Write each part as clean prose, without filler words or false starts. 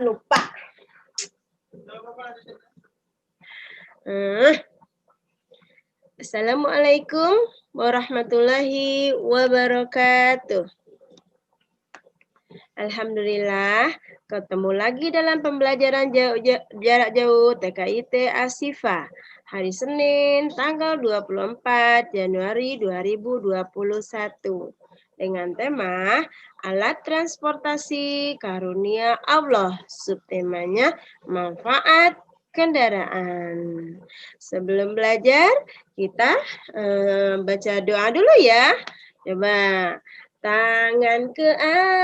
Lupa. Assalamualaikum warahmatullahi wabarakatuh. Alhamdulillah, ketemu lagi dalam pembelajaran jarak jauh TKIT Ashifa. Hari Senin, tanggal 24 Januari 2021. Dengan tema alat transportasi karunia Allah. Subtemanya manfaat kendaraan. Sebelum belajar, kita baca doa dulu ya. Coba. Tangan ke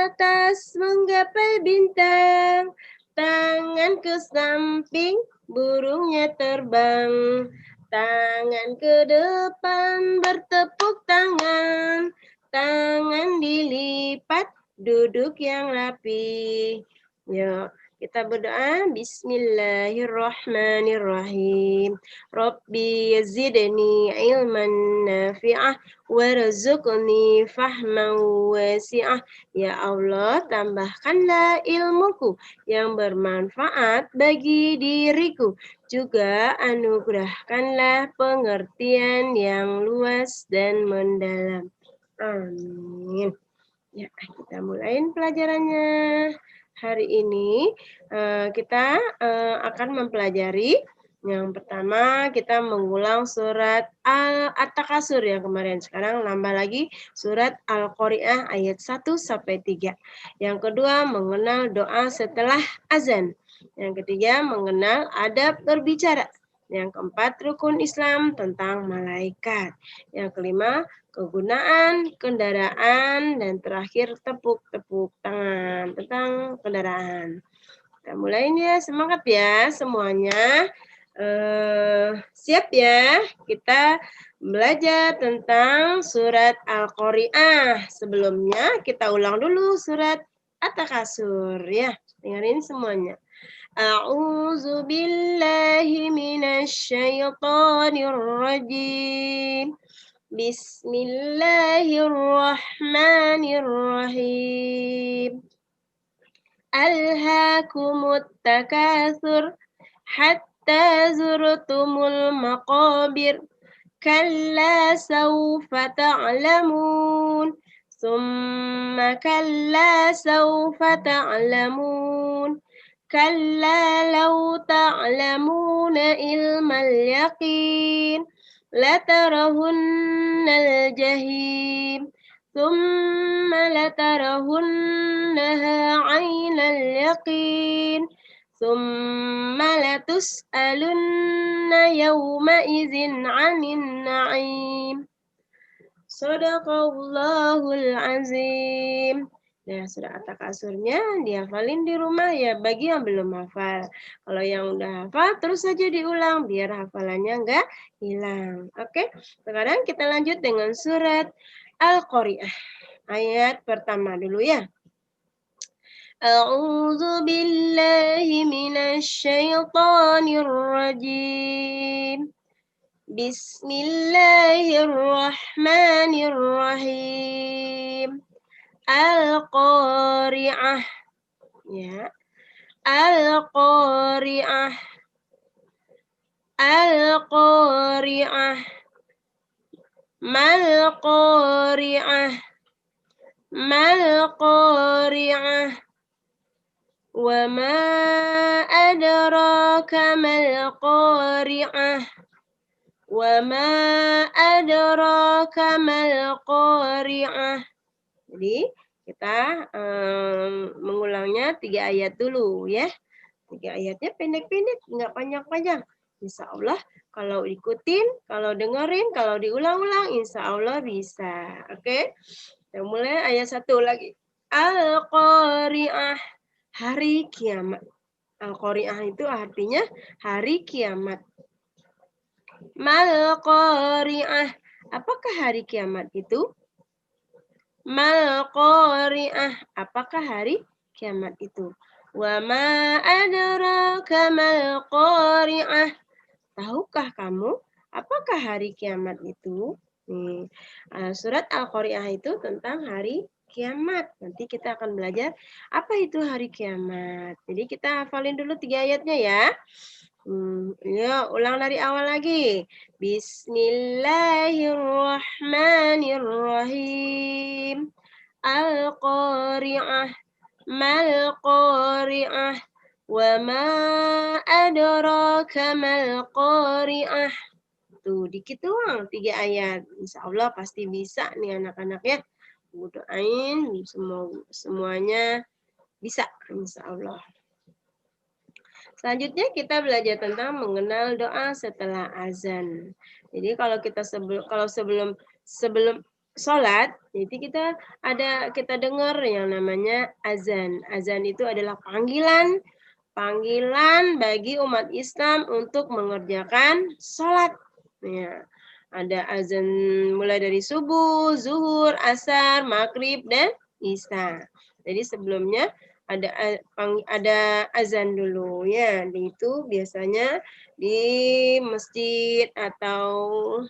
atas menggapai bintang, tangan ke samping burungnya terbang, tangan ke depan bertepuk tangan, tangan dilipat duduk yang rapi. Yuk, kita berdoa. Bismillahirrahmanirrahim. Rabbi zidni ilman nafi'ah warzuqni fahman wasi'ah. Ya Allah, tambahkanlah ilmuku yang bermanfaat bagi diriku. Juga anugerahkanlah pengertian yang luas dan mendalam. Amin. Ya, kita mulai pelajarannya. Hari ini kita akan mempelajari yang pertama kita mengulang surat At-Takasur yang kemarin. Sekarang nambah lagi surat Al-Qari'ah ayat 1 sampai 3. Yang kedua mengenal doa setelah azan. Yang ketiga mengenal adab berbicara. Yang keempat rukun Islam tentang malaikat. Yang kelima kegunaan kendaraan, dan terakhir tepuk-tepuk tangan tentang kendaraan. Kita mulai ya, semangat ya semuanya. Siap ya, kita belajar tentang surat Al-Qari'ah. Sebelumnya kita ulang dulu surat At-Takasur ya. Dengerin semuanya. A'udzu billahi minasyaitonir rajim. Bismillahirrahmanirrahim. Alhaakumut takatsur hatta zurtumul maqabir. Kalla sawfa ta'lamun. Summa kalla sawfa ta'lamun. Kalla law ta'lamuna ilmal yaqin. لترهن الجحيم ثم لترهنها عين اليقين ثم لتسألن يومئذ عن النعيم Sadaqallahul azim. Nah, surat At-Takasurnya dihafalin di rumah ya bagi yang belum hafal. Kalau yang udah hafal terus saja diulang biar hafalannya enggak hilang. Oke, sekarang kita lanjut dengan surat Al-Qari'ah. Ayat pertama dulu ya. A'udzu billahi minasyaitonir rajim. Bismillahirrahmanirrahim. Al-Qari'ah. Ya. Al-Qari'ah. Al-Qari'ah. Mal-Qari'ah. Mal-Qari'ah. Wa ma adraka mal-Qari'ah. Wa ma adraka mal-Qari'ah. Jadi kita mengulangnya 3 ayat dulu ya. 3 ayatnya pendek-pendek, nggak panjang-panjang. Insya Allah kalau ikutin, kalau dengerin, kalau diulang-ulang, insya Allah bisa. Oke, kita mulai ayat 1 lagi. Al-Qari'ah, hari kiamat. Al-Qari'ah itu artinya hari kiamat. Mal-Qari'ah, apakah hari kiamat itu? Mal-Qari'ah, apakah hari kiamat itu? Wa ma adraka mal-Qari'ah, tahukah kamu apakah hari kiamat itu? Nih, surat Al-Qari'ah itu tentang hari kiamat. Nanti kita akan belajar apa itu hari kiamat. Jadi kita hafalin dulu 3 ayatnya ya. Ya, ulang dari awal lagi. Bismillahirrahmanirrahim. Al-Qari'ah. Mal-Qari'ah. Wa ma adraka mal-Qari'ah. Tuh, dikit doang 3 ayat. Insya Allah pasti bisa nih anak-anak ya. Doain semuanya bisa, insya Allah. Selanjutnya kita belajar tentang mengenal doa setelah azan. Jadi kalau kita sebelum sholat, jadi kita dengar yang namanya azan. Azan itu adalah panggilan bagi umat Islam untuk mengerjakan sholat. Ya, ada azan mulai dari subuh, zuhur, asar, maghrib, dan isya. Jadi sebelumnya ada azan dulu ya. Itu biasanya di masjid atau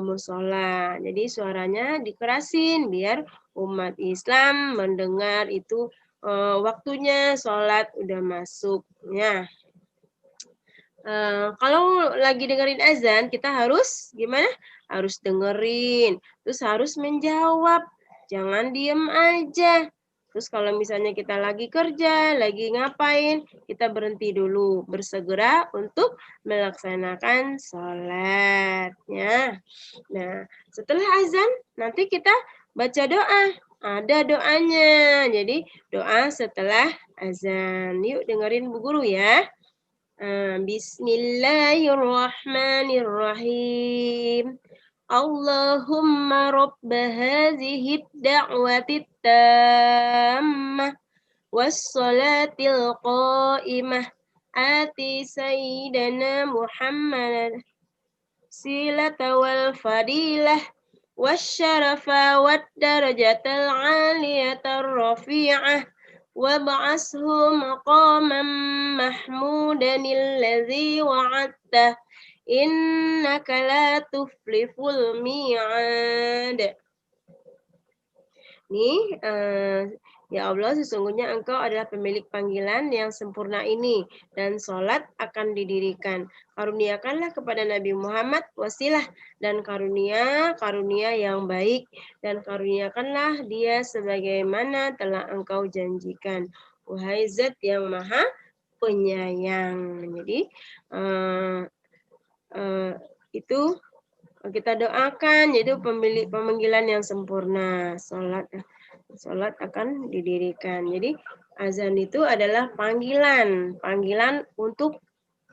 musola. Jadi suaranya dikerasin biar umat Islam mendengar itu waktunya sholat udah masuk ya. Kalau lagi dengerin azan, kita harus gimana? Harus dengerin, terus harus menjawab, jangan diem aja. Terus kalau misalnya kita lagi kerja, lagi ngapain, kita berhenti dulu, bersegera untuk melaksanakan sholat. Ya. Nah, setelah azan, nanti kita baca doa. Ada doanya. Jadi, doa setelah azan. Yuk dengerin Bu Guru ya. Bismillahirrahmanirrahim. Allahumma rabb hadhihi ad-da'wati at-tammah was-salatil qa'imah ati sayyidina Muhammad silata wal fadilah wasyarafa wad darajatal 'aliyatar rafi'ah وابعثه مقاما محمودا الذي وعدته إنك لا تخلف الميعاد. Nih, ya Allah, sesungguhnya Engkau adalah pemilik panggilan yang sempurna ini, dan sholat akan didirikan. Karuniakanlah kepada Nabi Muhammad wasilah dan karunia yang baik, dan karuniakanlah dia sebagaimana telah Engkau janjikan. Wahai Zat yang Maha Penyayang. Jadi, itu kita doakan, yaitu pemanggilan yang sempurna. Sholat akan didirikan. Jadi azan itu adalah panggilan untuk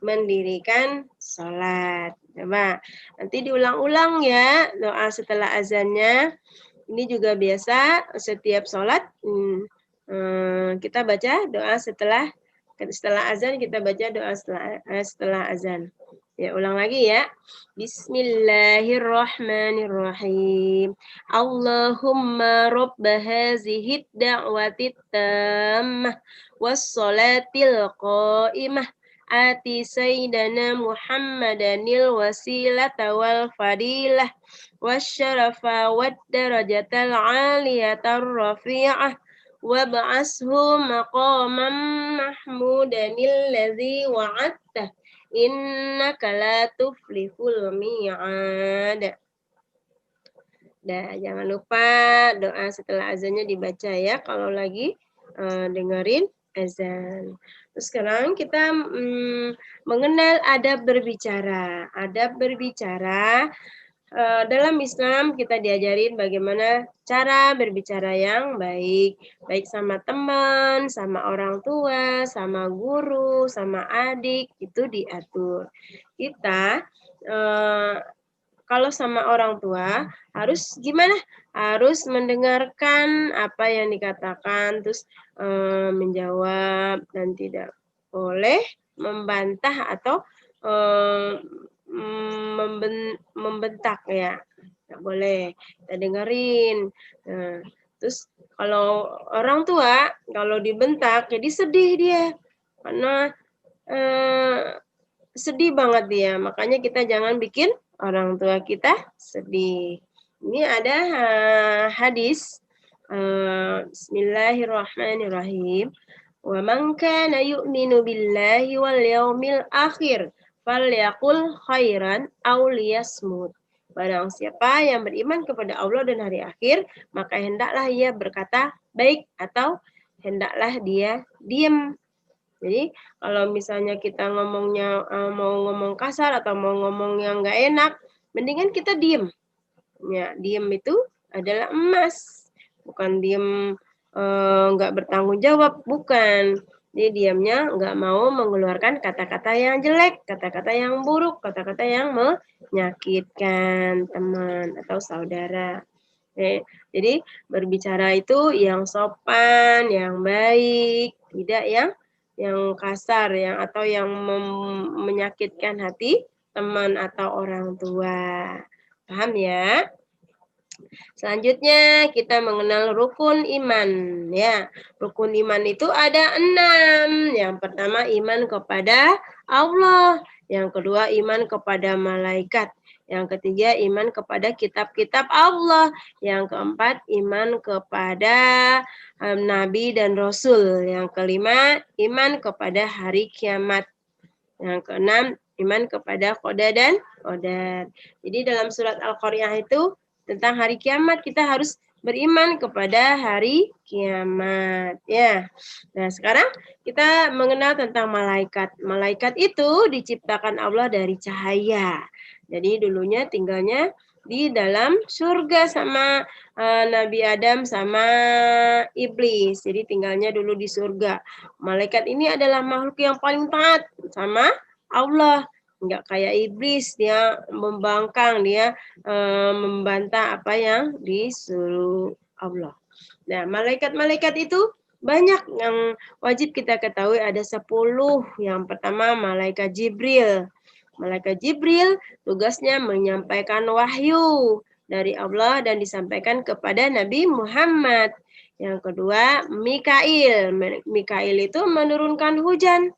mendirikan sholat. Coba nanti diulang-ulang ya doa setelah azannya. Ini juga biasa setiap sholat kita baca doa setelah azan, kita baca doa setelah azan. Ya, ulang lagi ya. Bismillahirrahmanirrahim. Allahumma rabb hazihi ad-da'wati tammah was-salatil qa'imah ati sayyidina Muhammadanil wasilata wal fadilah wasyarafa wad darajatal 'aliyatar rafi'ah wab'ashu maqaman mahmudanil ladzi wa'adtah innaka la tuflihul mi'ad. Nah, jangan lupa doa setelah azannya dibaca ya kalau lagi dengerin azan. Terus sekarang kita mengenal adab berbicara. Adab berbicara dalam Islam kita diajarin bagaimana cara berbicara yang baik sama teman, sama orang tua, sama guru, sama adik, itu diatur. Kita kalau sama orang tua harus gimana? Harus mendengarkan apa yang dikatakan, terus menjawab, dan tidak boleh membantah atau membentak ya, nggak boleh, kita dengerin. Nah, terus kalau orang tua kalau dibentak jadi sedih dia, karena sedih banget dia, makanya kita jangan bikin orang tua kita sedih. Ini ada hadis Bismillahirrahmanirrahim. Wa man kana yu'minu billahi wal yaumil akhir falyaqul khairan aw liyasmut. Barang siapa yang beriman kepada Allah dan hari akhir, maka hendaklah ia berkata baik atau hendaklah dia diam. Jadi kalau misalnya kita ngomongnya mau ngomong kasar atau mau ngomong yang nggak enak, mendingan kita diem. Ya, diem itu adalah emas, bukan diem nggak bertanggung jawab, bukan. Jadi diamnya nggak mau mengeluarkan kata-kata yang jelek, kata-kata yang buruk, kata-kata yang menyakitkan teman atau saudara. Jadi berbicara itu yang sopan, yang baik, tidak yang kasar, atau yang menyakitkan hati teman atau orang tua. Paham ya? Selanjutnya kita mengenal rukun iman. Ya, rukun iman itu ada 6. Yang pertama iman kepada Allah. Yang kedua iman kepada malaikat. Yang ketiga iman kepada kitab-kitab Allah. Yang keempat iman kepada nabi dan rasul. Yang kelima iman kepada hari kiamat. Yang keenam iman kepada qada dan qadar. Jadi dalam surat Al-Qari'ah itu tentang hari kiamat kita harus beriman kepada hari kiamat ya. Nah, sekarang kita mengenal tentang malaikat. Malaikat itu diciptakan Allah dari cahaya. Jadi dulunya tinggalnya di dalam surga sama Nabi Adam sama iblis. Jadi tinggalnya dulu di surga. Malaikat ini adalah makhluk yang paling taat sama Allah. Enggak kayak iblis, dia membangkang, dia membantah apa yang disuruh Allah. Nah, malaikat-malaikat itu banyak yang wajib kita ketahui, ada 10. Yang pertama malaikat Jibril. Malaikat Jibril tugasnya menyampaikan wahyu dari Allah dan disampaikan kepada Nabi Muhammad. Yang kedua Mikail. Mikail itu menurunkan hujan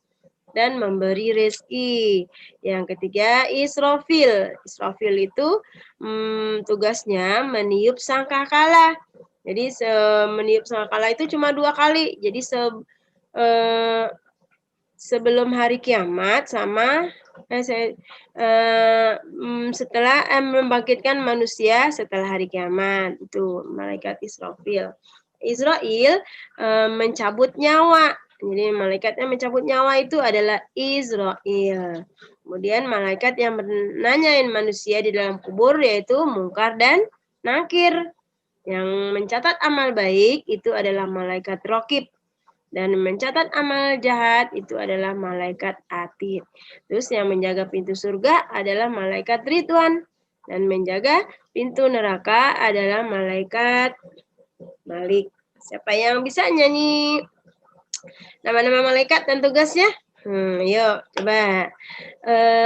dan memberi rezeki. Yang ketiga Israfil. Israfil itu tugasnya meniup sangkakala. Jadi meniup sangkakala itu cuma 2 kali. Jadi sebelum hari kiamat sama setelah membangkitkan manusia setelah hari kiamat. Itu malaikat Israfil. Israel mencabut nyawa. Jadi malaikat yang mencabut nyawa itu adalah Israel. Kemudian malaikat yang menanyain manusia di dalam kubur yaitu Mungkar dan Nakir. Yang mencatat amal baik itu adalah malaikat Raqib. Dan mencatat amal jahat itu adalah malaikat Atid. Terus yang menjaga pintu surga adalah malaikat Ridwan. Dan menjaga pintu neraka adalah malaikat Malik. Siapa yang bisa nyanyi nama-nama malaikat dan tugasnya? Yuk coba.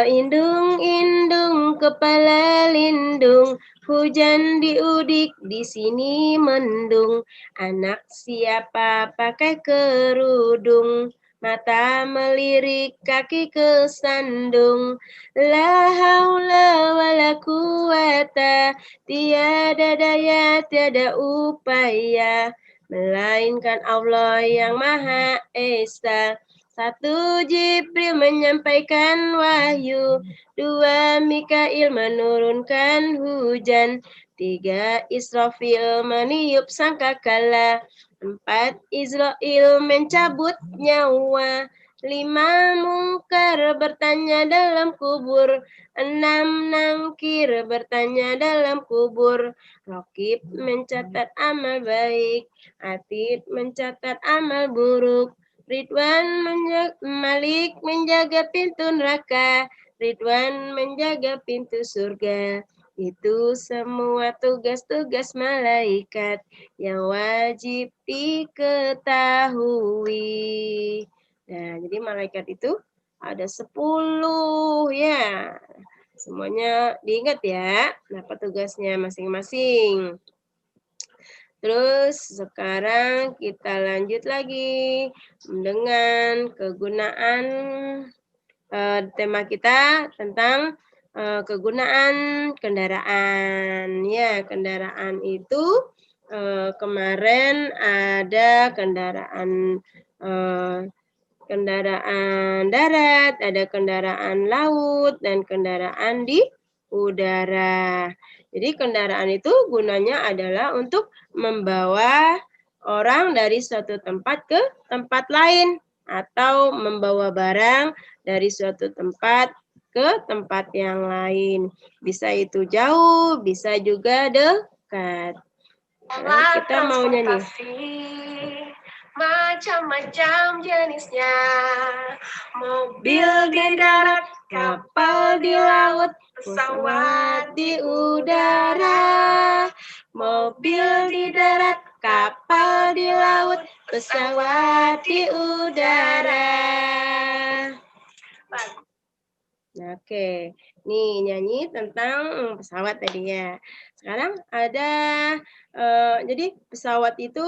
Indung, indung, kepala lindung, hujan diudik, di sini mendung. Anak siapa pakai kerudung, mata melirik, kaki kesandung. La haula wala quwata, tiada daya, tiada upaya, melainkan Allah yang Maha Esa. 1 Jibril menyampaikan wahyu, 2 Mikail menurunkan hujan, 3 Israfil meniup sangkakala, 4 Israel mencabut nyawa, 5 Mungkar bertanya dalam kubur, 6 Nangkir bertanya dalam kubur, Raqib mencatat amal baik, Atid mencatat amal buruk, Ridwan Malik menjaga pintu neraka, Ridwan menjaga pintu surga. Itu semua tugas-tugas malaikat yang wajib diketahui. Nah, jadi malaikat itu ada 10 ya. Semuanya diingat ya, apa tugasnya masing-masing. Terus sekarang kita lanjut lagi dengan kegunaan tema kita tentang kegunaan kendaraan. Ya, kendaraan itu kemarin ada kendaraan darat, ada kendaraan laut, dan kendaraan di udara. Jadi kendaraan itu gunanya adalah untuk membawa orang dari suatu tempat ke tempat lain atau membawa barang dari suatu tempat ke tempat yang lain. Bisa itu jauh, bisa juga dekat. Nah, kita mau nyanyi. Macam-macam jenisnya, mobil di darat, kapal di laut, pesawat di udara. Mobil di darat, kapal di laut, pesawat di udara. Oke, nih nyanyi tentang pesawat tadi ya. Sekarang ada, jadi pesawat itu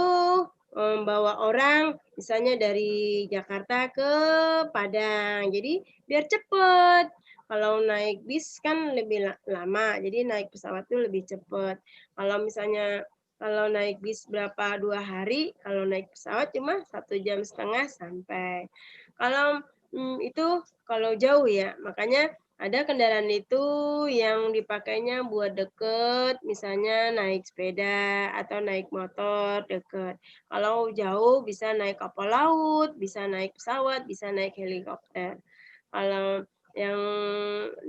membawa orang misalnya dari Jakarta ke Padang. Jadi biar cepet. Kalau naik bis kan lebih lama, jadi naik pesawat itu lebih cepet. Kalau naik bis 2 hari, kalau naik pesawat cuma 1,5 jam sampai. Kalau itu kalau jauh ya, makanya ada kendaraan itu yang dipakainya buat deket, misalnya naik sepeda atau naik motor deket. Kalau jauh bisa naik kapal laut, bisa naik pesawat, bisa naik helikopter. Kalau yang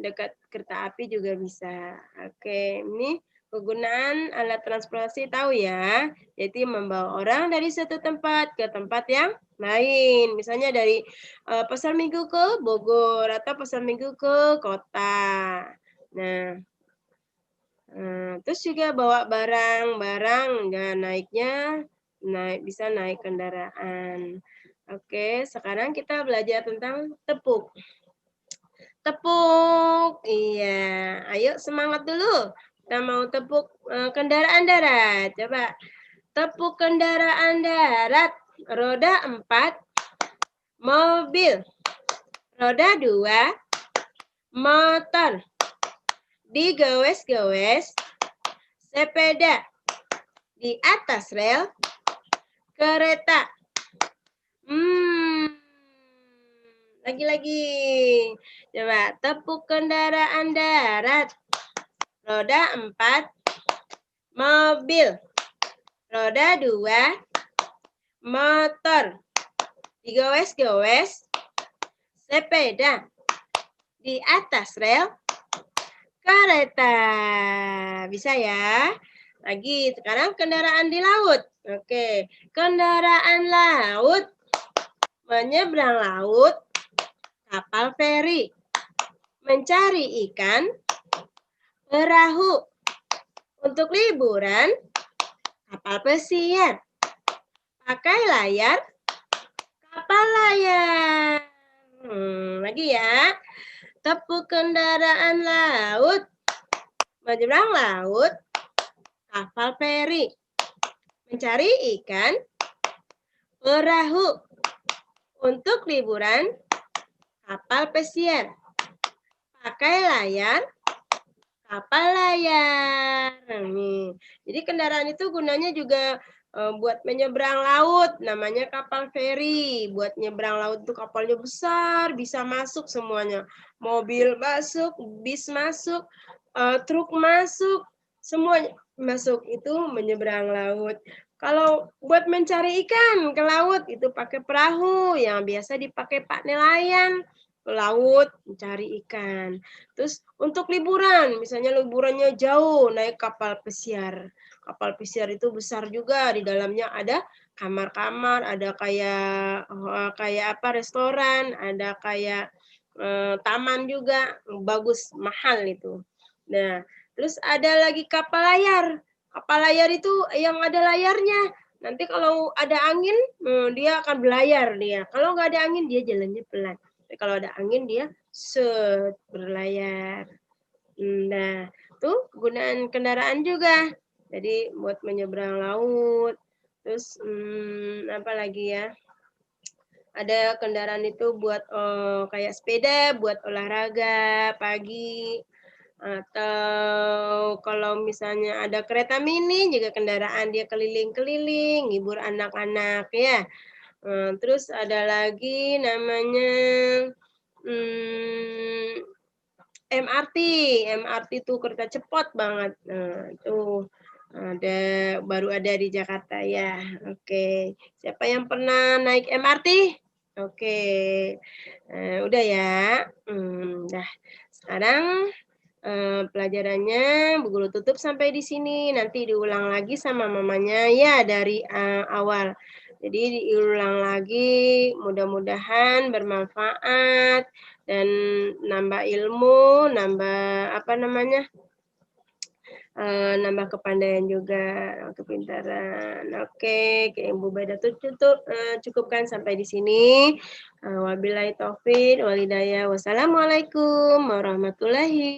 dekat kereta api juga bisa. Oke, ini kegunaan alat transportasi tahu ya, jadi membawa orang dari satu tempat ke tempat yang lain. Misalnya dari pasar Minggu ke Bogor atau pasar Minggu ke kota. Nah, terus juga bawa barang-barang, dan bisa naik kendaraan. Oke, sekarang kita belajar tentang tepuk. Tepuk, iya. Ayo semangat dulu. Kita mau tepuk kendaraan darat. Coba. Tepuk kendaraan darat. Roda 4. Mobil. Roda 2. Motor. Digowes-gowes. Sepeda. Di atas rel. Kereta. Lagi-lagi. Coba, tepuk kendaraan darat. Roda 4. Mobil. Roda 2. Motor. Digowes-gowes. Sepeda. Di atas rel. Kereta. Bisa ya? Lagi, sekarang kendaraan di laut. Oke, kendaraan laut. Menyeberang laut. Kapal feri. Mencari ikan. Perahu. Untuk liburan. Kapal pesiar. Pakai layar. Kapal layar. Lagi ya. Tepuk kendaraan laut. Menyeberang laut. Kapal feri. Mencari ikan. Perahu. Untuk liburan. Kapal pesiar. Pakai layar. Kapal layar. Jadi kendaraan itu gunanya juga buat menyeberang laut, namanya kapal feri. Buat nyeberang laut itu kapalnya besar, bisa masuk semuanya. Mobil masuk, bis masuk, truk masuk, semuanya masuk. Itu menyeberang laut. Kalau buat mencari ikan ke laut, itu pakai perahu yang biasa dipakai Pak nelayan. Ke laut mencari ikan. Terus untuk liburan, misalnya liburannya jauh, naik kapal pesiar. Kapal pesiar itu besar juga, di dalamnya ada kamar-kamar, ada kayak restoran, ada kayak taman juga, bagus, mahal itu. Nah, terus ada lagi kapal layar. Kapal layar itu yang ada layarnya. Nanti kalau ada angin, dia akan berlayar dia. Kalau nggak ada angin, dia jalannya pelan. Tapi kalau ada angin, dia berlayar. Nah, tuh kegunaan kendaraan juga. Jadi buat menyeberang laut. Terus apa lagi ya? Ada kendaraan itu buat kayak sepeda, buat olahraga pagi. Atau kalau misalnya ada kereta mini juga kendaraan dia keliling-keliling, hibur anak-anak ya. Terus ada lagi namanya, mmm, MRT. MRT tuh kereta cepat banget. Nah, tuh ada baru ada di Jakarta ya. Oke. Siapa yang pernah naik MRT? Oke. Udah ya? Dah. Sekarang, pelajarannya Bu Guru tutup sampai di sini, nanti diulang lagi sama mamanya ya dari, awal. Jadi diulang lagi, mudah-mudahan bermanfaat dan nambah ilmu, nambah apa namanya, nambah kepandaian juga, kepintaran. Oke, Ibu Beda cukupkan sampai di sini. Wabillahi taufik wal hidayah. Wassalamualaikum warahmatullahi